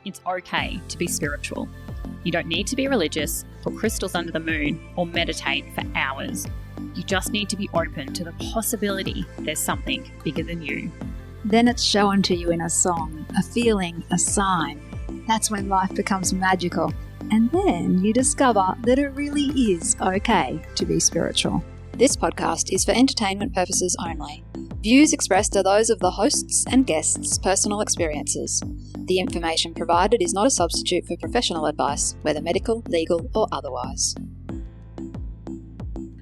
It's okay to be spiritual. You don't need to be religious, put crystals under the moon, or meditate for hours. You just need to be open to the possibility there's something bigger than you. Then it's shown to you in a song, a feeling, a sign. That's when life becomes magical. And then you discover that it really is okay to be spiritual. This podcast is for entertainment purposes only. Views expressed are those of the hosts and guests' personal experiences. The information provided is not a substitute for professional advice, whether medical, legal, or otherwise.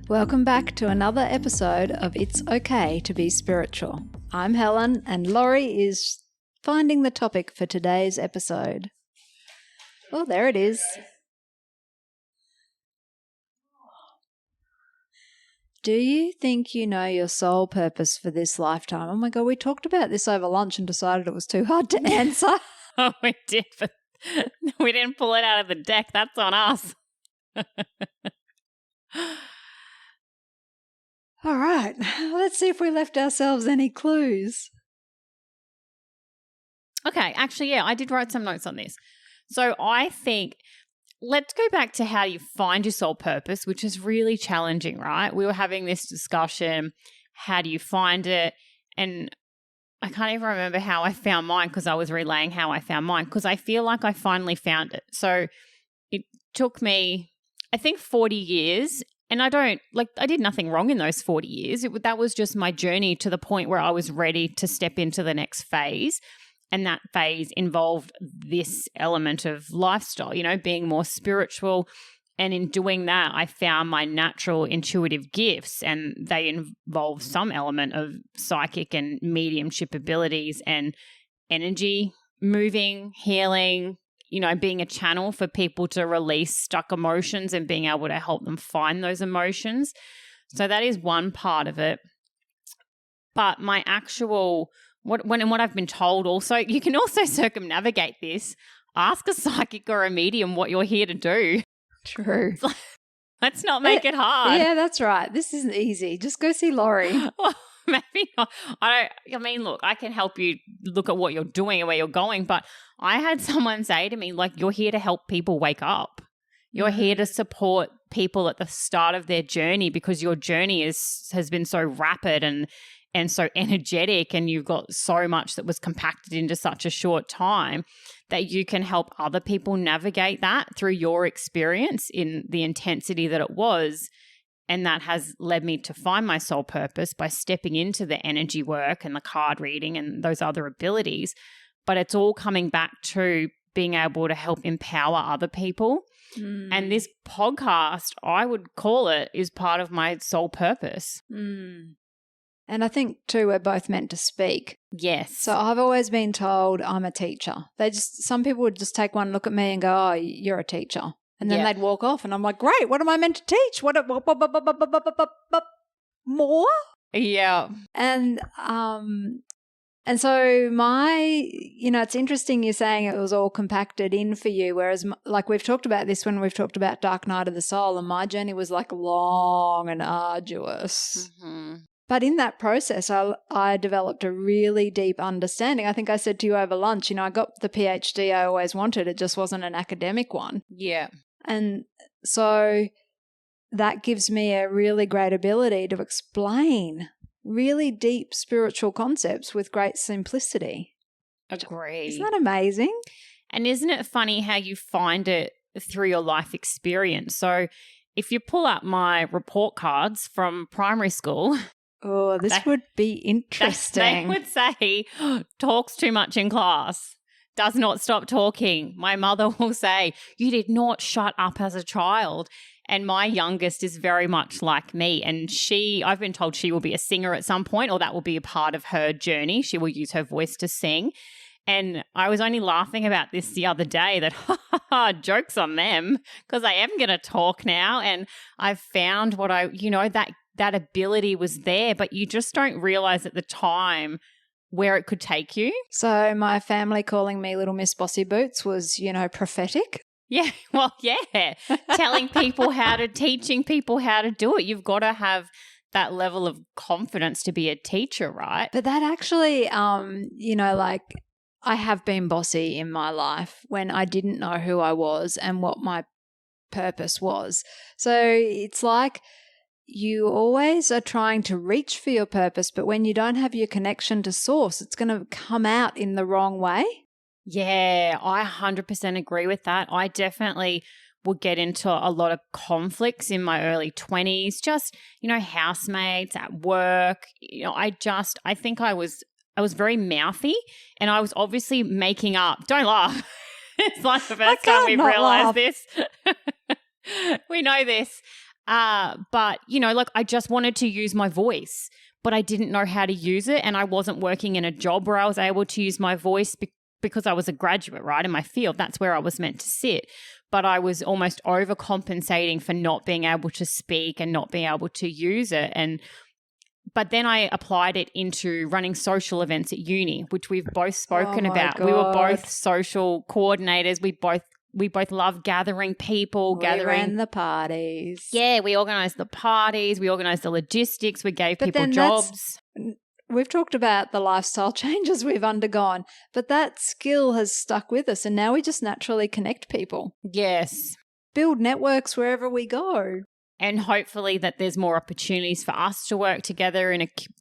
Welcome back to another episode of It's Okay to be Spiritual. I'm Helen, and Lori is finding the topic for today's episode. Oh, there it is. Do you think you know your soul purpose for this lifetime? Oh my God, we talked about this over lunch and decided it was too hard to answer. Oh, we did, but we didn't pull it out of the deck. That's on us. All right, let's see if we left ourselves any clues. Okay, actually, yeah, I did write some notes on this. So I think let's go back to how you find your soul purpose, which is really challenging, right? We were having this discussion, how do you find it? And I can't even remember how I found mine because I was relaying how I found mine because I feel like I finally found it. So it took me, I think, 40 years. And I did nothing wrong in those 40 years. That was just my journey to the point where I was ready to step into the next phase. And that phase involved this element of lifestyle, being more spiritual. And in doing that, I found my natural intuitive gifts, and they involve some element of psychic and mediumship abilities and energy moving, healing, being a channel for people to release stuck emotions and being able to help them find those emotions. So that is one part of it. But my actual, what I've been told also, you can also circumnavigate this. Ask a psychic or a medium what you're here to do. True. Let's not make it hard. Yeah, that's right. This isn't easy. Just go see Lori. Well, maybe not. Look, I can help you look at what you're doing and where you're going, but I had someone say to me, you're here to help people wake up. You're here to support people at the start of their journey because your journey has been so rapid and so energetic, and you've got so much that was compacted into such a short time that you can help other people navigate that through your experience in the intensity that it was. And that has led me to find my soul purpose by stepping into the energy work and the card reading and those other abilities. But it's all coming back to being able to help empower other people. And this podcast, I would call it, is part of my soul purpose. And I think, too, we're both meant to speak. Yes. So I've always been told I'm a teacher. Some people would just take one look at me and go, oh, you're a teacher. And then they'd walk off and I'm like, great, what am I meant to teach? What more? Yeah. And so it's interesting you're saying it was all compacted in for you, whereas we've talked about this when we've talked about Dark Night of the Soul, and my journey was long and arduous. Mm-hmm. But in that process, I developed a really deep understanding. I think I said to you over lunch, I got the PhD I always wanted. It just wasn't an academic one. Yeah. And so that gives me a really great ability to explain really deep spiritual concepts with great simplicity. Agree. Isn't that amazing? And isn't it funny how you find it through your life experience? So if you pull up my report cards from primary school... Oh, this would be interesting. They would say, talks too much in class, does not stop talking. My mother will say, you did not shut up as a child. And my youngest is very much like me. And I've been told she will be a singer at some point, or that will be a part of her journey. She will use her voice to sing. And I was only laughing about this the other day that, joke's on them, because I am going to talk now. And I've found that ability was there, but you just don't realize at the time where it could take you. So my family calling me Little Miss Bossy Boots was, prophetic. Yeah, well, yeah. Teaching people how to do it. You've got to have that level of confidence to be a teacher, right? But that actually, I have been bossy in my life when I didn't know who I was and what my purpose was. So it's like you always are trying to reach for your purpose, but when you don't have your connection to source, it's going to come out in the wrong way. Yeah, I 100% agree with that. I definitely would get into a lot of conflicts in my early 20s, just, housemates at work. I think I was very mouthy, and I was obviously making up. Don't laugh. It's like the first time we've realized this. We know this. But, I just wanted to use my voice, but I didn't know how to use it. And I wasn't working in a job where I was able to use my voice because I was a graduate, right, in my field. That's where I was meant to sit. But I was almost overcompensating for not being able to speak and not being able to use it. But then I applied it into running social events at uni, which we've both spoken about. God. We were both social coordinators. We both love gathering people, We ran the parties. Yeah, we organised the parties. We organised the logistics. We gave people jobs. We've talked about the lifestyle changes we've undergone, but that skill has stuck with us, and now we just naturally connect people. Yes. Build networks wherever we go. And hopefully that there's more opportunities for us to work together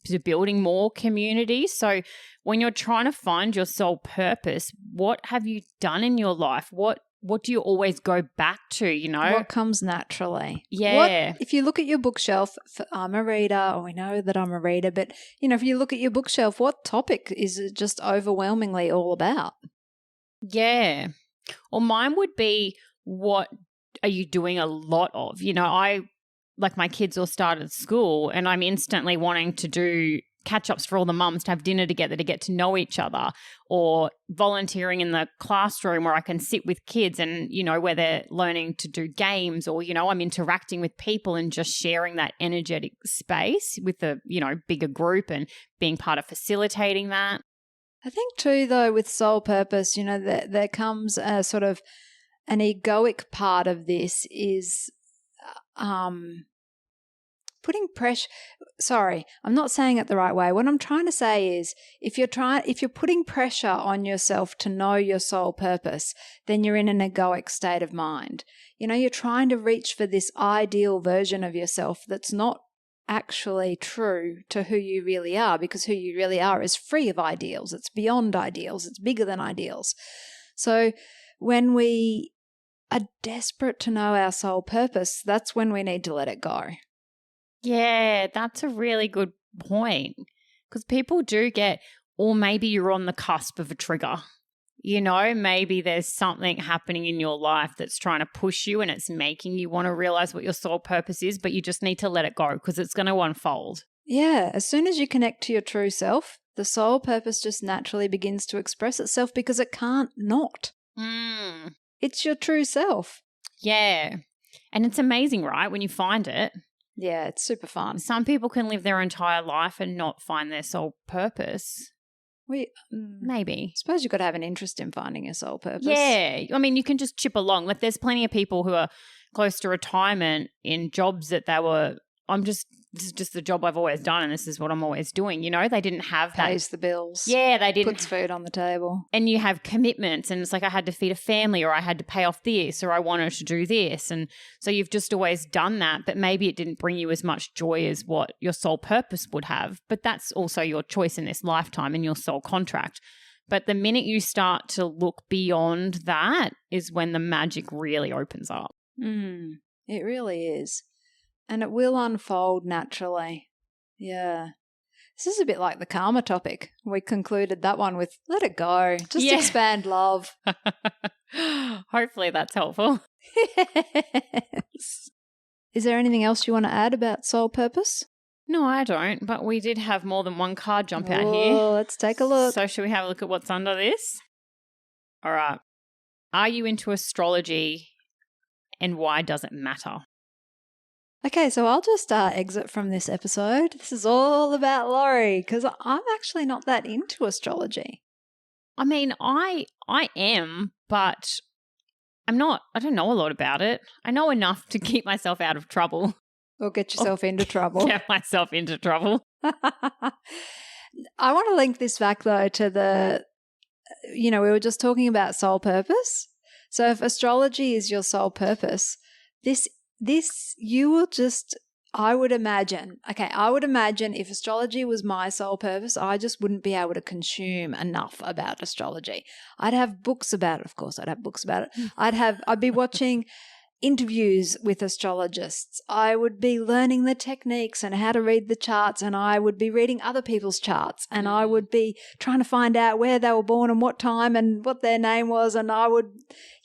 to building more communities. So when you're trying to find your soul purpose, what have you done in your life? What do you always go back to, What comes naturally. Yeah. If you look at your bookshelf, I'm a reader, or we know that I'm a reader, but, if you look at your bookshelf, what topic is it just overwhelmingly all about? Yeah. Well, mine would be, what are you doing a lot of? My kids all started school, and I'm instantly wanting to do catch-ups for all the mums to have dinner together to get to know each other, or volunteering in the classroom where I can sit with kids and, where they're learning to do games, or, I'm interacting with people and just sharing that energetic space with a, bigger group and being part of facilitating that. I think too, though, with soul purpose, there comes a sort of an egoic part of this is putting pressure. Sorry, I'm not saying it the right way. What I'm trying to say is if you're putting pressure on yourself to know your soul purpose, then you're in an egoic state of mind. You're trying to reach for this ideal version of yourself that's not actually true to who you really are, because who you really are is free of ideals. It's beyond ideals. It's bigger than ideals. So when we are desperate to know our soul purpose, that's when we need to let it go. Yeah, that's a really good point, because people do get, or maybe you're on the cusp of a trigger. Maybe there's something happening in your life that's trying to push you and it's making you want to realize what your soul purpose is, but you just need to let it go because it's going to unfold. Yeah, as soon as you connect to your true self, the soul purpose just naturally begins to express itself because it can't not. It's your true self. Yeah. And it's amazing, right, when you find it. Yeah, it's super fun. Some people can live their entire life and not find their soul purpose. Maybe. I suppose you've got to have an interest in finding your soul purpose. Yeah. I mean, you can just chip along. There's plenty of people who are close to retirement in jobs that this is just the job I've always done and this is what I'm always doing. They didn't have that. Pays the bills. Yeah, they didn't. Puts food on the table. And you have commitments, and it's like I had to feed a family, or I had to pay off this, or I wanted to do this. And so you've just always done that, but maybe it didn't bring you as much joy as what your soul purpose would have. But that's also your choice in this lifetime and your soul contract. But the minute you start to look beyond that is when the magic really opens up. It really is. And it will unfold naturally. Yeah. This is a bit like the karma topic. We concluded that one with let it go. Just expand love. Hopefully that's helpful. Yes. Is there anything else you want to add about soul purpose? No, I don't. But we did have more than one card jump out here. Let's take a look. So should we have a look at what's under this? All right. Are you into astrology, and why does it matter? Okay, so I'll just exit from this episode. This is all about Lori because I'm actually not that into astrology. I mean, I am, but I'm not. I don't know a lot about it. I know enough to keep myself out of trouble. Or get yourself into trouble. Get myself into trouble. I want to link this back, though, to the we were just talking about soul purpose. So if astrology is your soul purpose, this you will just, I would imagine if astrology was my sole purpose, I just wouldn't be able to consume enough about astrology. I'd have books about it. Of course, I'd have books about it. I'd be watching interviews with astrologists. I would be learning the techniques and how to read the charts, and I would be reading other people's charts, and I would be trying to find out where they were born and what time and what their name was. And I would,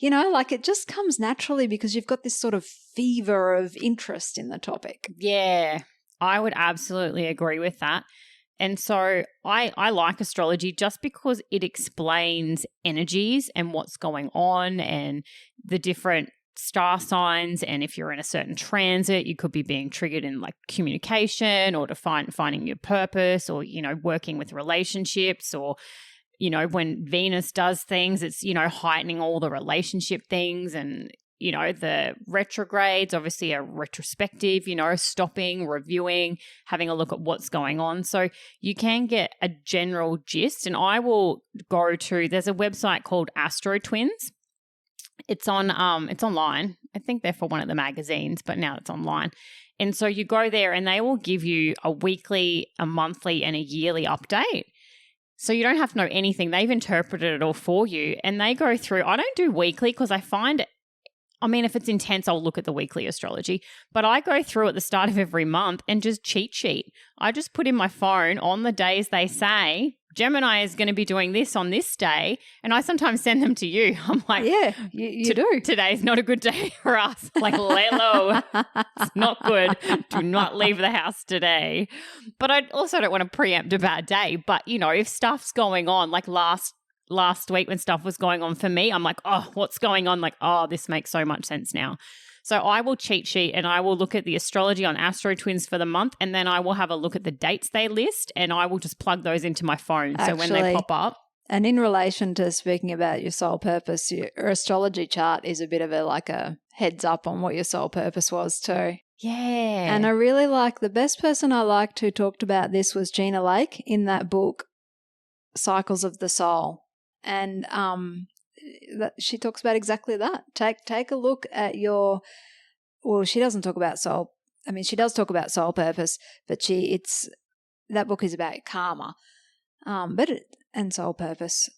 it just comes naturally because you've got this sort of fever of interest in the topic. Yeah, I would absolutely agree with that. And so I like astrology just because it explains energies and what's going on and the different star signs, and if you're in a certain transit, you could be being triggered in like communication or to finding your purpose, or working with relationships, or when Venus does things, it's heightening all the relationship things. And the retrogrades obviously are retrospective, stopping, reviewing, having a look at what's going on. So you can get a general gist. And I will go to, there's a website called Astro Twins. It's online. I think they're for one of the magazines, but now it's online. And so you go there and they will give you a weekly, a monthly, and a yearly update. So you don't have to know anything. They've interpreted it all for you. And they go through, I don't do weekly because I find, if it's intense, I'll look at the weekly astrology. But I go through at the start of every month and just cheat sheet. I just put in my phone on the days they say, Gemini is going to be doing this on this day. And I sometimes send them to you. I'm like, yeah, you do. Today's not a good day for us. Like, lay low. It's not good. Do not leave the house today. But I also don't want to preempt a bad day. But, if stuff's going on, like last week when stuff was going on for me, I'm like, oh, what's going on? Like, oh, this makes so much sense now. So I will cheat sheet and I will look at the astrology on Astro Twins for the month, and then I will have a look at the dates they list, and I will just plug those into my phone. So when they pop up. And in relation to speaking about your soul purpose, your astrology chart is a bit of a heads up on what your soul purpose was too. Yeah. And I really the best person I liked who talked about this was Gina Lake in that book, Cycles of the Soul. And she talks about exactly that. Take a look at she doesn't talk about soul. She does talk about soul purpose, but that book is about karma, and soul purpose.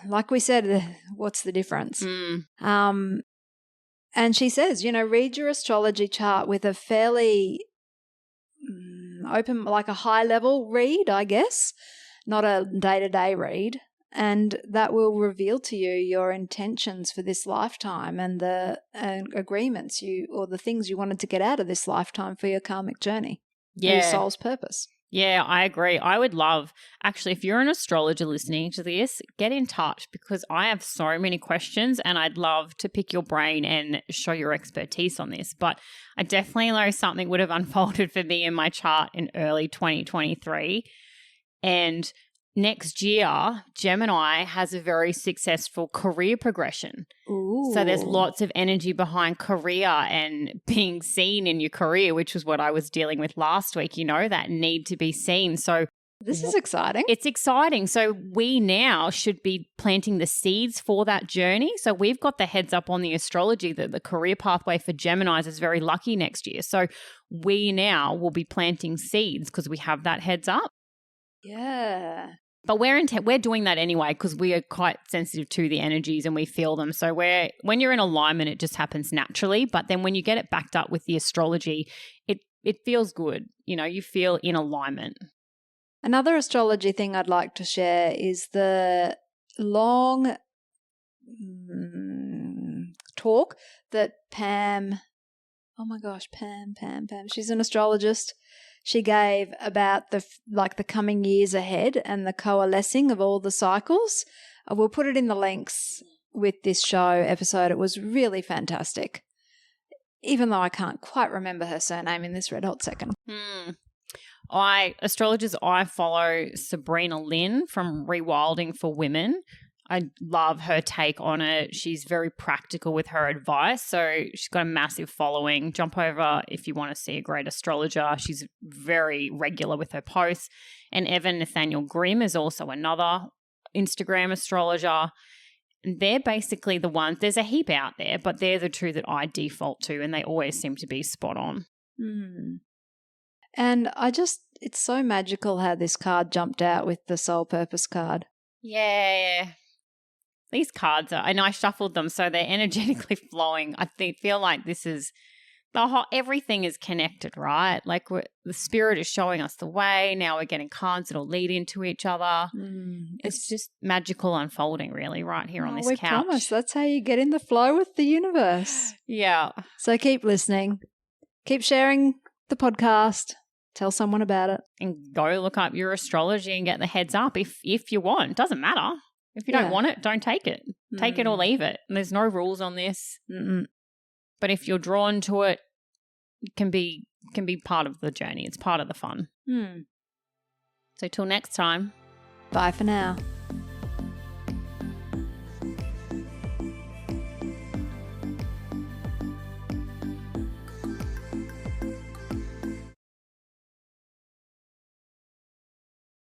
Like we said, what's the difference? And she says, read your astrology chart with a fairly open, like a high level read, I guess, not a day-to-day read. And that will reveal to you your intentions for this lifetime and the agreements or the things you wanted to get out of this lifetime for your karmic journey. Your soul's purpose. Yeah, I agree. I would love, actually, if you're an astrologer listening to this, get in touch because I have so many questions and I'd love to pick your brain and show your expertise on this. But I definitely know something would have unfolded for me in my chart in early 2023. And next year, Gemini has a very successful career progression. Ooh. So there's lots of energy behind career and being seen in your career, which was what I was dealing with last week, that need to be seen. So this is exciting. It's exciting. So we now should be planting the seeds for that journey. So we've got the heads up on the astrology that the career pathway for Geminis is very lucky next year. So we now will be planting seeds because we have that heads up. Yeah. But we're doing that anyway because we are quite sensitive to the energies and we feel them. So when you're in alignment, it just happens naturally. But then when you get it backed up with the astrology, it feels good. You feel in alignment. Another astrology thing I'd like to share is the long talk that Pam, she's an astrologist. She gave about the coming years ahead and the coalescing of all the cycles. We'll put it in the links with this show episode. It was really fantastic, even though I can't quite remember her surname in this red hot second. Astrologers, I follow Sabrina Lynn from Rewilding for Women. I love her take on it. She's very practical with her advice. So she's got a massive following. Jump over if you want to see a great astrologer. She's very regular with her posts. And Evan Nathaniel Grimm is also another Instagram astrologer. They're basically the ones, there's a heap out there, but they're the two that I default to, and they always seem to be spot on. Mm. And it's so magical how this card jumped out with the soul purpose card. Yeah. These cards are, and I shuffled them so they're energetically flowing. I feel like this is everything is connected, right? Like the spirit is showing us the way. Now we're getting cards that'll lead into each other. It's just magical unfolding, really, right here on this couch. We promise. That's how you get in the flow with the universe. Yeah. So keep listening. Keep sharing the podcast. Tell someone about it. And go look up your astrology and get the heads up if you want. It doesn't matter. If you don't want it, don't take it. Take it or leave it. And there's no rules on this. But if you're drawn to it, it can be part of the journey. It's part of the fun. So till next time. Bye for now.